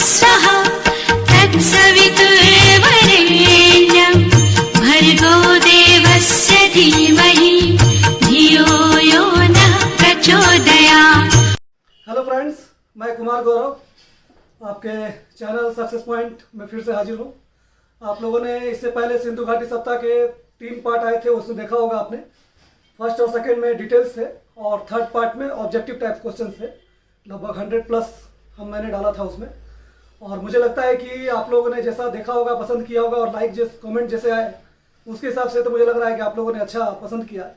स्वः तत्सवितुर्वरेण्यं भर्गो देवस्य धीमहि धियो यो नः प्रचोदयात्। हेलो फ्रेंड्स, मैं कुमार गौरव आपके चैनल सक्सेस पॉइंट में फिर से हाजिर हूँ। आप लोगों ने इससे पहले सिंधु घाटी सप्ताह के 3 पार्ट आए थे, उसमें देखा होगा आपने। फर्स्ट और सेकंड में डिटेल्स थे और थर्ड पार्ट में ऑब्जेक्टिव टाइप क्वेश्चन थे। लगभग 100+ मैंने डाला था उसमें, और मुझे लगता है कि आप लोगों ने जैसा देखा होगा, पसंद किया होगा, और लाइक कमेंट जैसे आए उसके हिसाब से तो मुझे लग रहा है कि आप लोगों ने अच्छा पसंद किया।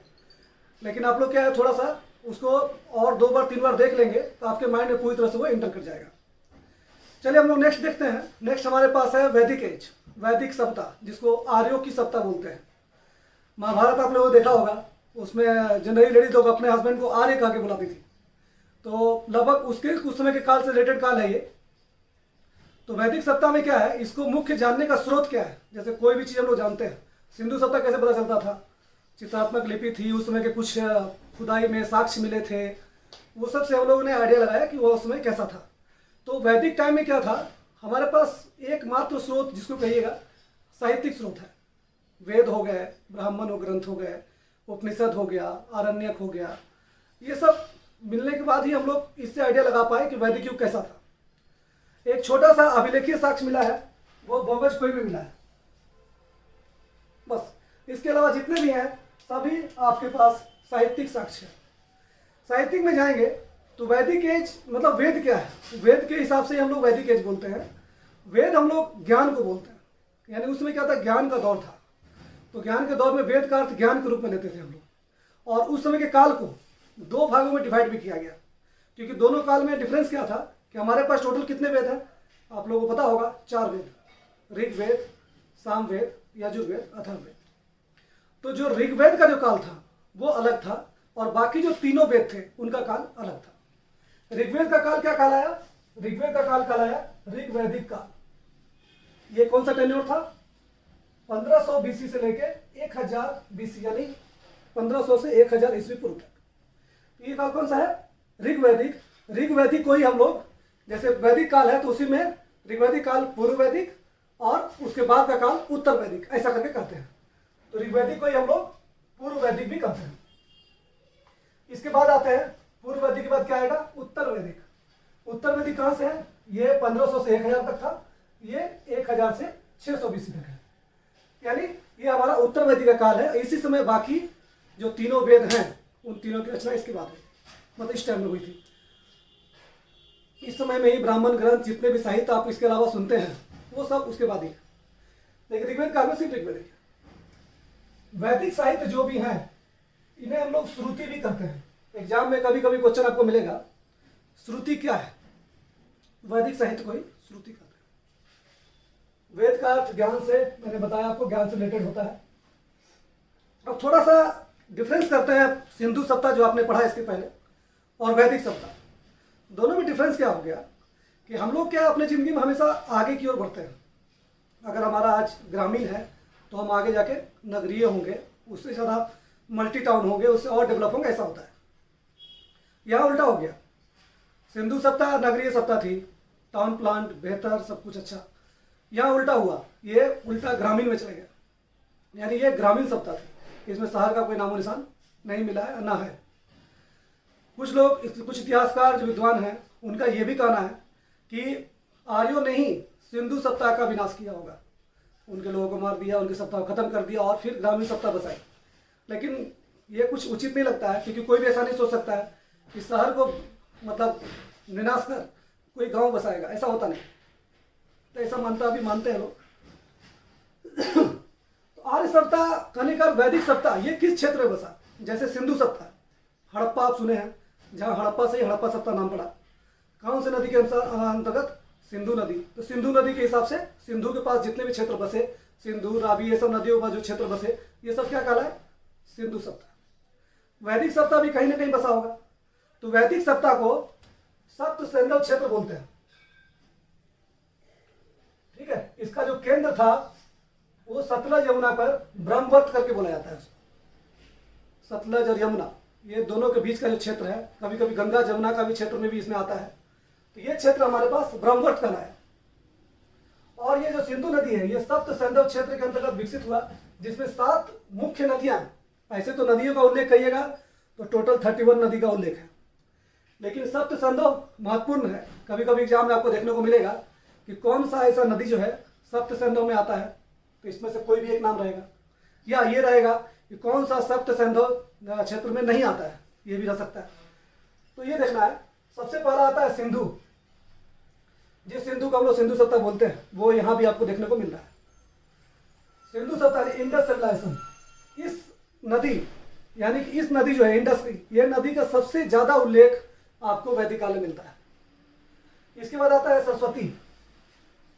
लेकिन आप लोग क्या है, थोड़ा सा उसको और 2 बार 3 बार देख लेंगे तो आपके माइंड में पूरी तरह से वो एंटर कर जाएगा। चलिए हम लोग नेक्स्ट देखते हैं। नेक्स्ट हमारे पास है वैदिक एज, वैदिक सप्ताह, जिसको आर्यों की सप्ताह बोलते हैं। महाभारत आप लोगों ने देखा होगा, उसमें जनरली लेडीज लोग अपने हस्बैंड को आर्य कह के बुलाती थी। तो लगभग उसके उस समय के काल से रिलेटेड काल है ये। तो वैदिक सप्ताह में क्या है, इसको मुख्य जानने का स्रोत क्या है। जैसे कोई भी चीज़ हम लोग जानते हैं, सिंधु सप्ताह कैसे पता चलता था, चित्रात्मक लिपि थी, उस समय के कुछ खुदाई में साक्ष्य मिले थे, वो सब से हम लोगों ने आइडिया लगाया कि वो उस समय कैसा था। तो वैदिक टाइम में क्या था, हमारे पास एकमात्र स्रोत जिसको कहिएगा साहित्यिक स्रोत है। वेद हो गए, ब्राह्मण ग्रंथ हो गए, उपनिषद हो गया, आरण्यक हो गया, ये सब मिलने के बाद ही हम लोग इससे आइडिया लगा पाए कि वैदिक युग कैसा था। एक छोटा सा अभिलेखीय साक्ष्य मिला है, वो बोगज कोई भी मिला है, बस। इसके अलावा जितने भी हैं सभी आपके पास साहित्यिक साक्ष्य है। साहित्यिक में जाएंगे तो वैदिक एज मतलब वेद क्या है, वेद के हिसाब से हम लोग वैदिक एज बोलते हैं। वेद हम लोग ज्ञान को बोलते हैं, यानी उसमें क्या था, ज्ञान का दौर था। तो ज्ञान के दौर में वेद का अर्थ ज्ञान के रूप में लेते थे हम लोग। और उस समय के काल को 2 भागों में डिवाइड भी किया गया, क्योंकि दोनों काल में डिफरेंस क्या था कि हमारे पास टोटल कितने वेद हैं, आप लोगों को पता होगा, 4 वेद, ऋग्वेद, सामवेद, यजुर्वेद, अथर्ववेद। तो जो ऋग्वेद का जो काल था वो अलग था, और बाकी जो तीनों वेद थे उनका काल अलग था। ऋग्वेद का काल क्या कहलाया, ऋग्वेद का काल कहलाया ऋग्वैदिक काल। ये कौन सा टेन्योर था, 1500 बीसी से लेके 1000 बीसी, यानी 1500 से 1000 ईस्वी पूर्व तक। ये काल कौन सा है, ऋग्वैदिक। ऋग्वैदिक को ही हम लोग, जैसे वैदिक काल है तो उसी में ऋग्वैदिक काल पूर्व वैदिक और उसके बाद का काल उत्तर वैदिक, ऐसा करके कहते हैं। तो ऋग्वैदिक को ही हम लोग पूर्व वैदिक भी कहते हैं। इसके बाद आते हैं पूर्व वैदिक के बाद क्या आएगा, उत्तर वैदिक। उत्तर वैदिक कहां से है, ये 1500 से 1000 तक था, ये 1000 से 600 बीसी तक है, यानी ये हमारा उत्तर वैदिक का काल है। इसी समय बाकी जो तीनों वेद हैं उन तीनों की रचना इसके बाद हुई, मतलब इस टाइम में हुई थी। इस समय में ही ब्राह्मण ग्रंथ, जितने भी साहित्य आप इसके अलावा सुनते हैं, वो सब उसके बाद ही। लेकिन ऋग्वेद काल में सिर्फ ऋग्वेद। वैदिक साहित्य जो भी है इन्हें हम लोग श्रुति भी कहते हैं। एग्जाम में कभी कभी क्वेश्चन आपको मिलेगा, श्रुति क्या है, वैदिक साहित्य को ही श्रुति कहते हैं। वेद का अर्थ ज्ञान से, मैंने बताया आपको, ज्ञान से रिलेटेड होता है। अब थोड़ा सा डिफरेंस करते हैं सिंधु सप्ताह जो आपने पढ़ा इसके पहले और वैदिक सप्ताह, दोनों में डिफरेंस क्या हो गया कि हम लोग क्या अपने जिंदगी में हमेशा आगे की ओर बढ़ते हैं। अगर हमारा आज ग्रामीण है तो हम आगे जाके नगरीय होंगे, उससे ज़्यादा मल्टी टाउन होंगे, उससे और डेवलप होंगे, ऐसा होता है। यहाँ उल्टा हो गया, सिंधु सप्ताह नगरीय सप्ताह थी, टाउन प्लांट बेहतर, सब कुछ अच्छा। यहाँ उल्टा हुआ, ये उल्टा ग्रामीण में चले गया, यानी ये ग्रामीण सप्ताह थी। इसमें शहर का कोई नामो निशान नहीं मिला है, ना है। कुछ लोग, कुछ इतिहासकार जो विद्वान हैं, उनका ये भी कहना है कि आर्यों ने ही सिंधु सप्ताह का विनाश किया होगा, उनके लोगों को मार दिया, उनके सप्ताह को खत्म कर दिया और फिर ग्रामीण सप्ताह बसाई। लेकिन ये कुछ उचित नहीं लगता है, क्योंकि कोई भी ऐसा नहीं सोच सकता है कि शहर को मतलब विनाश कर कोई गांव बसाएगा, ऐसा होता नहीं। तो ऐसा मानते हैं लोग। तो आर्य सप्ताह कहने का वैदिक सप्ताह ये किस क्षेत्र में बसा, जैसे सिंधु सप्ताह हड़प्पा आप सुने हैं, जहाँ हड़प्पा से ही हड़प्पा सप्ताह नाम पड़ा। कौन से नदी के अंतर्गत, सिंधु नदी। तो सिंधु नदी के हिसाब से सिंधु के पास जितने भी क्षेत्र बसे, सिंधु, रावी, ये सब नदियों पर जो क्षेत्र बसे, ये सब क्या कहला है, सिंधु सप्ताह। वैदिक सप्ताह भी कहीं ना कहीं बसा होगा। तो वैदिक सप्ताह को सप्त सेंधव क्षेत्र बोलते हैं, ठीक है। इसका जो केंद्र था वो सतलज यमुना पर ब्रह्मवत करके बोला जाता है। सतलज और यमुना ये दोनों के बीच का जो क्षेत्र है, कभी कभी गंगा जमुना का भी क्षेत्र में भी इसमें आता है। तो ये क्षेत्र हमारे पास ब्रह्मवत कहलाया। और ये जो सिंधु नदी है ये सप्त सैंधव क्षेत्र के अंतर्गत विकसित हुआ, जिसमें 7 मुख्य नदियां, ऐसे तो नदियों का उल्लेख करिएगा तो टोटल 31 नदी का उल्लेख है, लेकिन सप्त सैंधव महत्वपूर्ण है। कभी कभी एग्जाम में आपको देखने को मिलेगा कि कौन सा ऐसा नदी जो है सप्त सैंधव में आता है, तो इसमें से कोई भी एक नाम रहेगा, या ये रहेगा कि कौन सा सप्त सैंधव क्षेत्र में नहीं आता है, ये भी रह सकता है। तो ये देखना है। सबसे पहला आता है सिंधु। जिस सिंधु को हम लोग सिंधु सत्ता बोलते हैं वो यहाँ भी आपको देखने को मिल रहा है। सिंधु सत्ता इंडस सिविलाइजेशन, इस नदी यानी कि इस नदी जो है इंडस की, ये नदी का सबसे ज्यादा उल्लेख आपको वैदिक काल में मिलता है। इसके बाद आता है सरस्वती।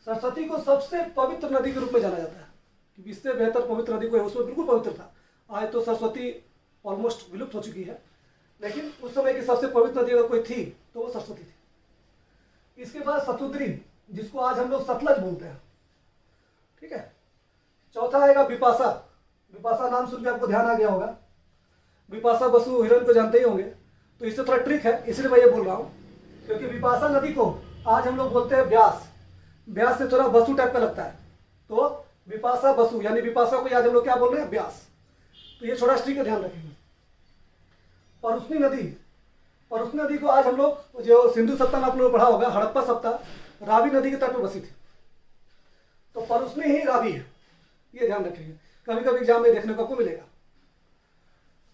सरस्वती को सबसे पवित्र नदी के रूप में जाना जाता है, क्योंकि इससे बेहतर पवित्र नदी कोई उसमें बिल्कुल पवित्र था। आज तो सरस्वती ऑलमोस्ट विलुप्त हो चुकी है, लेकिन उस समय की सबसे पवित्र नदी अगर कोई थी तो वो सरस्वती थी। इसके बाद सतुद्री, जिसको आज हम लोग सतलज बोलते हैं, ठीक है। चौथा आएगा बिपाशा। बिपाशा नाम सुन के आपको ध्यान आ गया होगा, बिपाशा बसु हिरन को जानते ही होंगे, तो इससे थोड़ा ट्रिक है इसलिए मैं ये बोल रहा हूँ, क्योंकि बिपाशा नदी को आज हम लोग बोलते हैं ब्यास। ब्यास से थोड़ा बसु टाइप का लगता है, तो बिपाशा बसु यानी बिपाशा को आज हम लोग क्या बोल रहे हैं, ब्यास। तो ये छोटा ट्रिक का ध्यान रखेंगे। परुस्नी नदी, परुस्नी नदी को आज हम लोग जो सिंधु सत्ता में आप लोगों ने पढ़ा होगा, हड़प्पा सत्ता रावी नदी के तट पर बसी थी, तो परुस्नी ही रावी है, ये ध्यान रखेंगे। कभी कभी एग्जाम में देखने को आपको मिलेगा।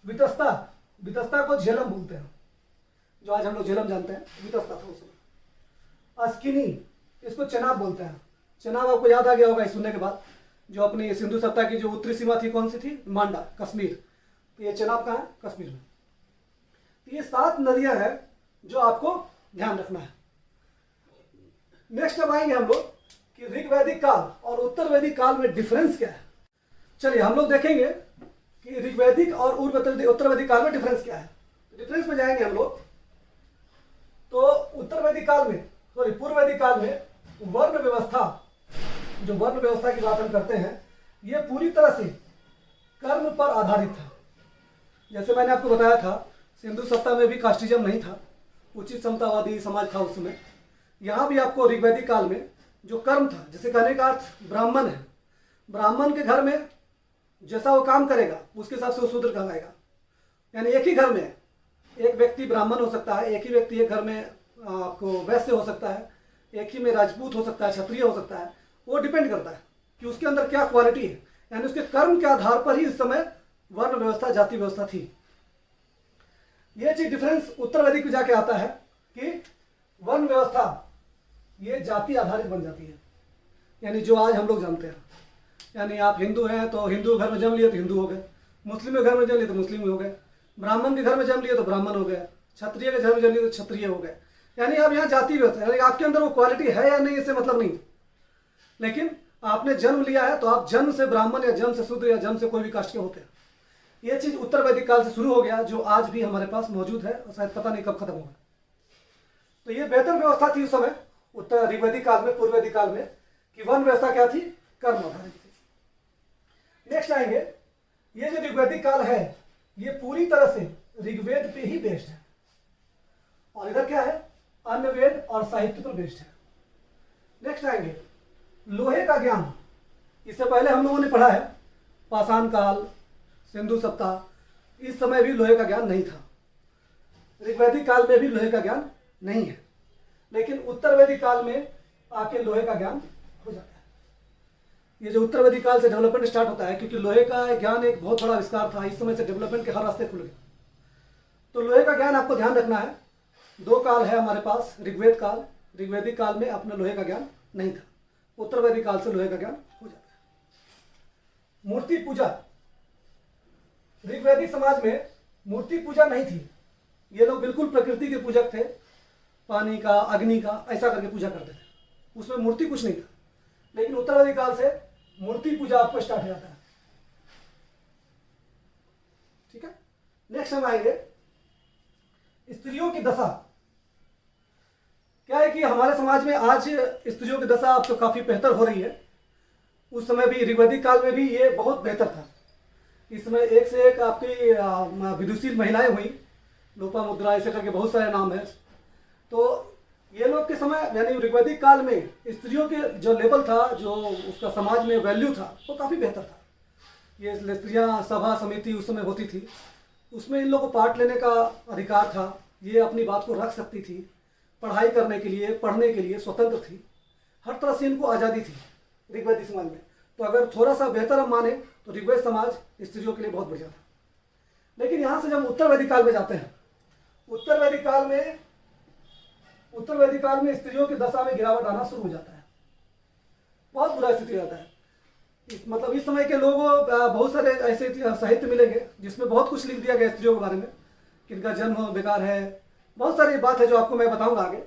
वितस्ता, वितस्ता को झेलम बोलते हैं, जो आज हम लोग झेलम जानते हैं, वितस्ता था उस समय। अस्किनी, इसको चेनाब बोलते हैं। चेनाब आपको याद आ गया होगा इस सुनने के बाद, जो अपनी सिंधु सत्ता की जो उत्तरी सीमा थी कौन सी थी, मांडा, कश्मीर। तो ये चेनाब कहाँ है, कश्मीर में। तो ये 7 नदियां हैं जो आपको ध्यान रखना है। नेक्स्ट अब आएंगे हम लोग कि ऋग्वैदिक काल और उत्तर वैदिक काल में डिफरेंस क्या है। चलिए हम लोग देखेंगे कि ऋग्वैदिक और उत्तर वैदिक काल में डिफरेंस क्या है। डिफरेंस में जाएंगे हम लोग, तो उत्तर वैदिक काल में, सॉरी पूर्व वैदिक काल में वर्ण व्यवस्था, जो वर्ण व्यवस्था की बात हम करते हैं, ये पूरी तरह से कर्म पर आधारित था। जैसे मैंने आपको बताया था सिंधु सत्ता में भी कास्टिज्म नहीं था, उचित समतावादी समाज था उस समय। यहाँ भी आपको ऋग्वैदिक काल में जो कर्म था, जैसे कहने का अर्थ ब्राह्मण है, ब्राह्मण के घर में जैसा वो काम करेगा उसके हिसाब से वो शूद्र कहलाएगा। यानी एक ही घर में एक व्यक्ति ब्राह्मण हो सकता है, एक ही व्यक्ति एक घर में आपको वैश्य हो सकता है, एक ही में राजपूत हो सकता है, क्षत्रिय हो सकता है। वो डिपेंड करता है कि उसके अंदर क्या क्वालिटी है, यानी उसके कर्म के आधार पर ही इस समय वर्ण व्यवस्था, जाति व्यवस्था थी। ये चीज डिफरेंस उत्तर वैदिक में जाके आता है कि वर्ण व्यवस्था ये जाति आधारित बन जाती है, यानी जो आज हम लोग जानते हैं। यानी आप हिंदू हैं तो हिंदू घर में जन्म लिए तो हिंदू हो गए, मुस्लिम के घर में जन्म लिए तो मुस्लिम हो गए, ब्राह्मण के घर में जन्म लिए तो ब्राह्मण हो गए, क्षत्रिय के घर में जन्म लिए तो क्षत्रिय हो गए। यानी आप यहाँ जाति व्यवस्था, यानी आपके अंदर वो क्वालिटी है या नहीं इससे मतलब नहीं, लेकिन आपने जन्म लिया है तो आप जन्म से ब्राह्मण या जन्म से शूद्र या जन्म से कोई भी कास्ट के होते हैं। ये चीज उत्तर वैदिक काल से शुरू हो गया, जो आज भी हमारे पास मौजूद है और शायद पता नहीं कब खत्म होगा। तो ये बेहतर व्यवस्था थी उस समय उत्तर ऋग्वैदिक काल में, पूर्व वैदिक काल में, कि वर्ण व्यवस्था क्या थी, कर्म आधारित थी। नेक्स्ट आएंगे, ये जो ऋग्वैदिक काल है ये पूरी तरह से ऋग्वेद पे ही बेस्ड है, और इधर क्या है, अन्य वेद और साहित्य पर बेस्ड है। नेक्स्ट आएंगे लोहे का ज्ञान। इससे पहले हम लोगों ने पढ़ा है पाषाण काल, सिंधु सत्ता, इस समय भी लोहे का ज्ञान नहीं था। ऋग्वैदिक काल में भी लोहे का ज्ञान नहीं है, लेकिन उत्तर वैदिक काल में आके लोहे का ज्ञान हो जाता है। ये जो उत्तर वैदिक काल से डेवलपमेंट स्टार्ट होता है, क्योंकि लोहे का ज्ञान एक बहुत बड़ा आविष्कार था, इस समय से डेवलपमेंट के हर रास्ते खुल गए। तो लोहे का ज्ञान आपको ध्यान रखना है। 2 काल है हमारे पास, ऋग्वेद काल, ऋग्वैदिक काल में अपना लोहे का ज्ञान नहीं था, उत्तर वैदिक काल से लोहे का ज्ञान हो जाता है। मूर्ति पूजा, ऋग्वैदिक समाज में मूर्ति पूजा नहीं थी, ये लोग बिल्कुल प्रकृति के पूजक थे, पानी का, अग्नि का, ऐसा करके पूजा करते थे, उसमें मूर्ति कुछ नहीं था। लेकिन उत्तर वैदिक काल से मूर्ति पूजा आपको स्टार्ट हो जाता है। ठीक है, नेक्स्ट हम आएंगे स्त्रियों की दशा। क्या है कि हमारे समाज में आज स्त्रियों की दशा अब तो काफी बेहतर हो रही है, उस समय भी ऋग्वैदिक काल में भी ये बहुत बेहतर था। इसमें एक से एक आपकी विदुषील महिलाएं हुई, लोपामुद्रा ऐसे करके बहुत सारे नाम है। तो ये लोग के समय यानी ऋग्वैदिक काल में स्त्रियों के जो लेवल था, जो उसका समाज में वैल्यू था, वो काफ़ी बेहतर था। ये स्त्रियाँ सभा समिति उस समय होती थी, उसमें इन लोगों को पार्ट लेने का अधिकार था, ये अपनी बात को रख सकती थी, पढ़ाई करने के लिए, पढ़ने के लिए स्वतंत्र थी, हर तरह से इनको आज़ादी थी ऋग्वैदिक समाज में। तो अगर थोड़ा सा बेहतर हम माने तो ऋग्वैद समाज स्त्रियों के लिए बहुत बढ़िया था। लेकिन यहाँ से जब उत्तर वैदिक काल में जाते हैं, उत्तर वैदिक काल में स्त्रियों की दशा में गिरावट आना शुरू हो जाता है, बहुत बुरा स्थिति रहता है। मतलब इस समय के लोगों बहुत सारे ऐसे साहित्य मिलेंगे जिसमें बहुत कुछ लिख दिया गया स्त्रियों के बारे में, कि इनका जन्म बेकार है, बहुत सारी बात है जो आपको मैं बताऊंगा आगे।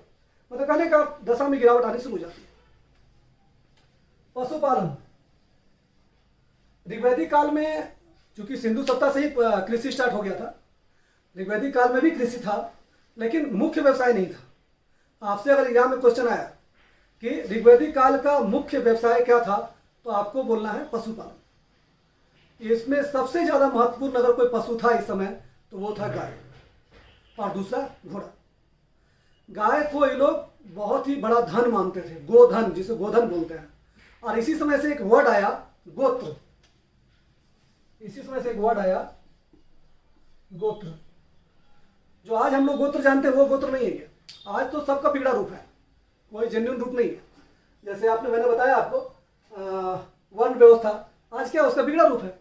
मतलब कहने का दशा में गिरावट आनी शुरू हो जाती है। पशुपालन, ऋग्वैदिक काल में चूंकि सिंधु सभ्यता से ही कृषि स्टार्ट हो गया था, ऋग्वैदिक काल में भी कृषि था, लेकिन मुख्य व्यवसाय नहीं था। आपसे अगर एग्जाम में क्वेश्चन आया कि ऋग्वैदिक काल का मुख्य व्यवसाय क्या था, तो आपको बोलना है पशुपालन। इसमें सबसे ज्यादा महत्वपूर्ण अगर कोई पशु था इस समय तो वो था गाय, और दूसरा घोड़ा। गाय को ये लोग बहुत ही बड़ा धन मानते थे, गोधन, जिसे गोधन बोलते हैं। और इसी समय से एक वर्ड आया गोत्र, इसी समय से एक वर्ड आया गोत्र। जो आज हम लोग गोत्र जानते हैं वो गोत्र नहीं है ये। आज तो सबका बिगड़ा रूप है, कोई जेन्युइन रूप नहीं है। जैसे मैंने बताया आपको वर्ण व्यवस्था, आज क्या उसका बिगड़ा रूप है।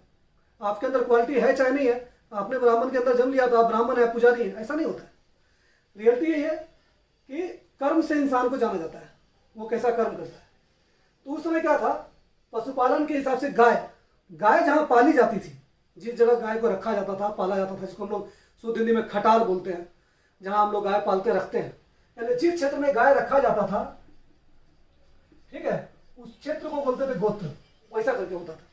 आपके अंदर क्वालिटी है चाहे नहीं है, आपने ब्राह्मण के अंदर जन्म लिया तो आप ब्राह्मण है, पुजारी है, ऐसा नहीं होता है। रियलिटी ये है कि कर्म से इंसान को जाना जाता है, वो कैसा कर्म करता है। तो उस समय क्या था, पशुपालन के हिसाब से गाय जहाँ पाली जाती थी, जिस जगह गाय को रखा जाता था, पाला जाता था, जिसको हम लोग शुद्ध हिंदी में खटाल बोलते हैं, जहाँ हम लोग गाय पालते रखते हैं, यानी जिस क्षेत्र में गाय रखा जाता था, ठीक है, उस क्षेत्र को बोलते थे गोत्र, वैसा करके होता था।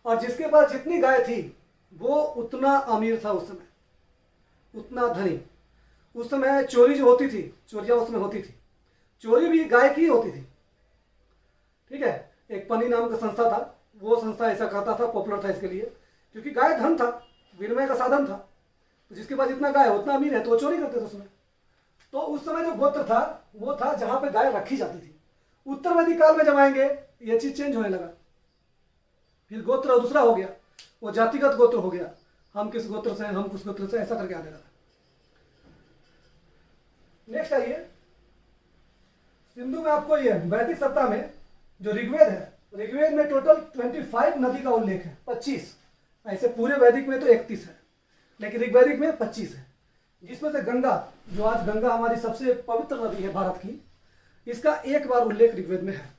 और जिसके पास जितनी गाय थी वो उतना अमीर था उस समय, उतना धनी। उस समय चोरी जो होती थी, चोरियां उसमें होती थी, चोरी भी गाय की होती थी, ठीक है। एक पनी नाम का संस्था था, वो संस्था ऐसा करता था, पॉपुलर था इसके लिए, क्योंकि गाय धन था, विनिमय का साधन था। तो जिसके पास जितना गाय उतना अमीर है, तो वो चोरी करते थे उसमें। तो उस समय जो गोत्र था वो था जहां पे गाय रखी जाती थी। उत्तर वैदिक काल में जब आएंगे ये चीज चेंज होने लगा, फिर गोत्र दूसरा हो गया, वो जातिगत गोत्र हो गया, हम किस गोत्र से, हम किस गोत्र से, ऐसा करके आने लगा। नेक्स्ट आइए, सिंधु में आपको ये वैदिक सत्ता में जो ऋग्वेद है, ऋग्वेद में टोटल 25 नदी का उल्लेख है, 25। ऐसे पूरे वैदिक में तो 31 है, लेकिन ऋग्वैदिक में 25 है। जिसमें से गंगा, जो आज गंगा हमारी सबसे पवित्र नदी है भारत की, इसका एक बार उल्लेख ऋग्वेद में है।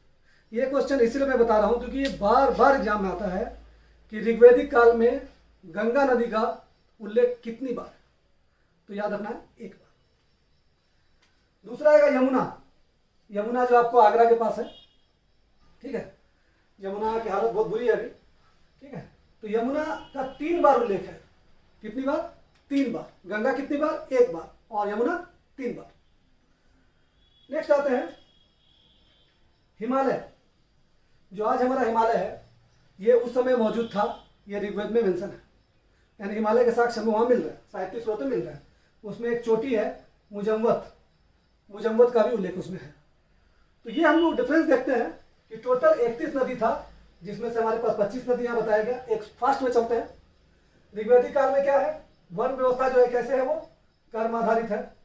ये क्वेश्चन इसलिए मैं बता रहा हूं क्योंकि ये बार बार एग्जाम में आता है कि ऋग्वैदिक काल में गंगा नदी का उल्लेख कितनी बार, तो याद रखना है एक बार। दूसरा आएगा यमुना, यमुना जो आपको आगरा के पास है, ठीक है। यमुना की हालत बहुत बुरी है अभी, ठीक है। तो यमुना का 3 बार उल्लेख है। कितनी बार? 3 बार। गंगा कितनी बार? 1 बार, और यमुना 3 बार। नेक्स्ट आते हैं हिमालय। जो आज हमारा हिमालय है ये उस समय मौजूद था, ये ऋग्वेद में मेंशन है, यानी हिमालय के साक्ष्य हमें वहां मिल रहा है, साहित्यिक स्रोत में मिल रहा है। उसमें एक चोटी है मुजम्वत, मुजम्वत का भी उल्लेख उसमें है। तो ये हम लोग डिफरेंस देखते हैं कि टोटल 31 नदी था, जिसमें से हमारे पास 25 नदियां बताया गया। एक फास्ट में चलते हैं। ऋग्वैदिक काल में क्या है, वर्ण व्यवस्था जो है कैसे है, वो कर्म आधारित है।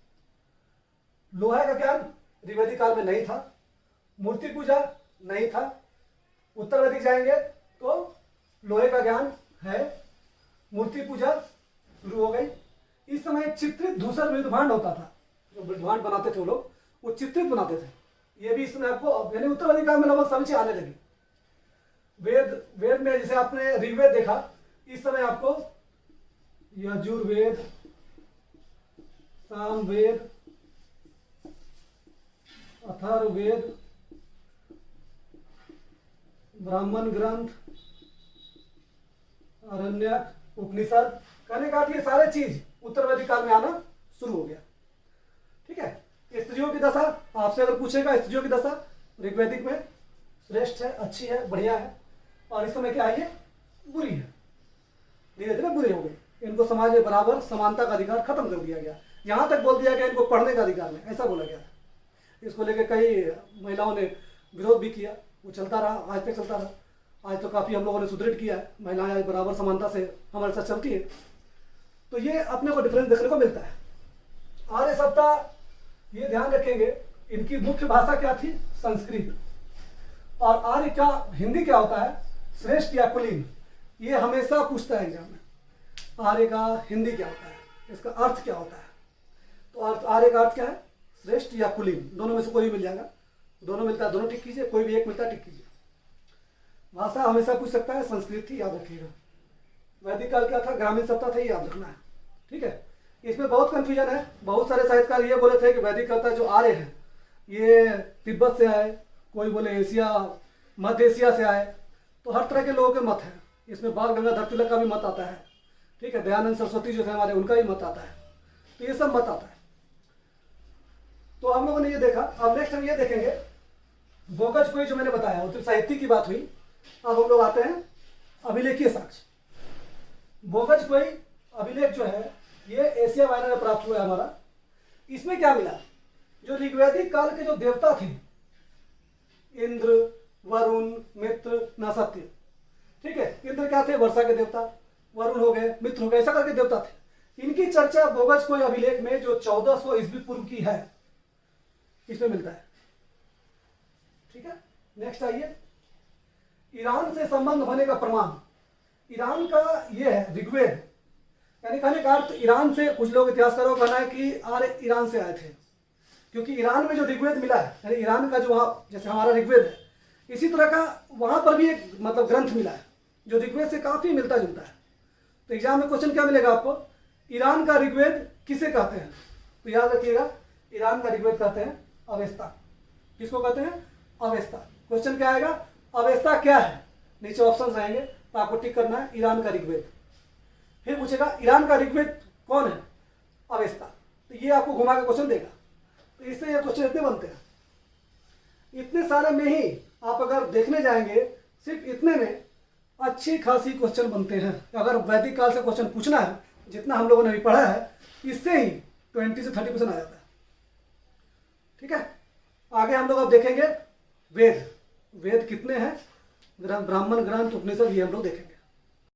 लोहा का ज्ञान ऋग्वैदिक काल में नहीं था, मूर्ति पूजा नहीं था। उत्तर वैदिक जाएंगे तो लोहे का ज्ञान है, मूर्ति पूजा शुरू हो गई। इस समय चित्रित धूसर मृदभांड होता था, जो मृदभांड बनाते थे वो लोग, वो चित्रित बनाते थे। ये भी इसमें आपको, यानी उत्तर वैदिक काल में लगभग समझ आने लगी। वेद में जैसे आपने ऋग्वेद देखा, इस समय आपको यजुर्वेद, सामवेद, अथर्ववेद, ब्राह्मण ग्रंथ, आरण्यक, उपनिषद, कहने का ये सारे चीज उत्तर वैदिक काल में आना शुरू हो गया, ठीक है। स्त्रियों की दशा आपसे अगर पूछेगा, स्त्रियों की दशा ऋग्वैदिक में श्रेष्ठ है, अच्छी है, बढ़िया है। और इस समय क्या है, ये बुरी है, धीरे धीरे बुरी हो गई। इनको समाज में बराबर समानता का अधिकार खत्म कर दिया गया, यहां तक बोल दिया गया इनको पढ़ने का अधिकार नहीं, ऐसा बोला गया। इसको लेकर कई महिलाओं ने विरोध भी किया, वो चलता रहा, आज तक चलता रहा। आज तो काफ़ी हम लोगों ने सुदृढ़ किया है, महिलाएं आज बराबर समानता से हमारे साथ चलती है। तो ये अपने को डिफरेंस देखने को मिलता है। आर्य सत्ता, ये ध्यान रखेंगे, इनकी मुख्य भाषा क्या थी? संस्कृत। और आर्य का हिंदी क्या होता है? श्रेष्ठ या कुलीन। ये हमेशा पूछता है एग्जाम में, आर्य का हिंदी क्या होता है, इसका अर्थ क्या होता है? तो अर्थ, आर्य का अर्थ क्या है? श्रेष्ठ या कुलीन, दोनों में से कोई भी मिल जाएगा। दोनों मिलता है, दोनों टिक कीजिए, कोई भी एक मिलता है टिक कीजिए। भाषा हमेशा पूछ सकता है, संस्कृत थी, याद रखिएगा। वैदिक काल क्या था? ग्रामीण सत्ता था, ये याद रखना है, ठीक है। इसमें बहुत कंफ्यूजन है। बहुत सारे साहित्यकार ये बोले थे कि वैदिक काल जो आर्य है ये तिब्बत से आए, कोई बोले एशिया, मध्य एशिया से आए। तो हर तरह के लोगों के मत हैं इसमें। बाल गंगाधर तिलक का भी मत आता है, ठीक है। दयानंद सरस्वती जो थे हमारे, उनका भी मत आता है। तो ये सब मत आता है। तो हम लोगों ने ये देखा। अब नेक्स्ट हम ये देखेंगे, बोगज कोई जो मैंने बताया, वो तो साहित्य की बात हुई। अब हम लोग आते हैं अभिलेखीय साक्ष्य। बोगज कोई अभिलेख जो है ये एशिया माइनर में प्राप्त हुआ है हमारा। इसमें क्या मिला? जो ऋग्वैदिक काल के जो देवता थे, इंद्र, वरुण, मित्र, नसत्य, ठीक है। इंद्र क्या थे? वर्षा के देवता। वरुण हो गए, मित्र हो गए, ऐसा करके देवता थे। इनकी चर्चा बोगज कोई अभिलेख में जो 1400 ईस्वी पूर्व की है, इसमें मिलता है, ठीक है। नेक्स्ट आइए, ईरान से संबंध होने का प्रमाण। ईरान का ये है ऋग्वेद, यानी कहने का अर्थ ईरान से, कुछ लोग इतिहासकारों का कहना है कि आर्य ईरान से आए थे, क्योंकि ईरान में जो ऋग्वेद मिला है, यानी ईरान का जो वहाँ, जैसे हमारा ऋग्वेद है, इसी तरह का वहाँ पर भी एक मतलब ग्रंथ मिला है जो ऋग्वेद से काफ़ी मिलता जुलता है। तो एग्जाम में क्वेश्चन क्या मिलेगा आपको? ईरान का ऋग्वेद किसे कहते हैं? तो याद रखिएगा, ईरान का ऋग्वेद कहते हैं अवेस्ता। किसको कहते हैं? अवेस्ता। क्वेश्चन क्या आएगा? अवेस्ता क्या है? नीचे ऑप्शन रहेंगे, तो आपको टिक करना है ईरान का ऋग्वेद। फिर पूछेगा ईरान का ऋग्वेद कौन है? अवेस्ता। तो ये आपको घुमा के क्वेश्चन देगा। तो इससे ये क्वेश्चन इतने बनते हैं। इतने सारे में ही आप अगर देखने जाएंगे, सिर्फ इतने में अच्छी खासी क्वेश्चन बनते हैं। अगर वैदिक काल से क्वेश्चन पूछना है, जितना हम लोगों ने अभी पढ़ा है, इससे ही 20 से 30% आ जाता है, ठीक है। आगे हम लोग अब देखेंगे वेद। वेद कितने हैं? ब्राह्मण, ग्रंथ, उपनिषद, ये हम लोग देखेंगे।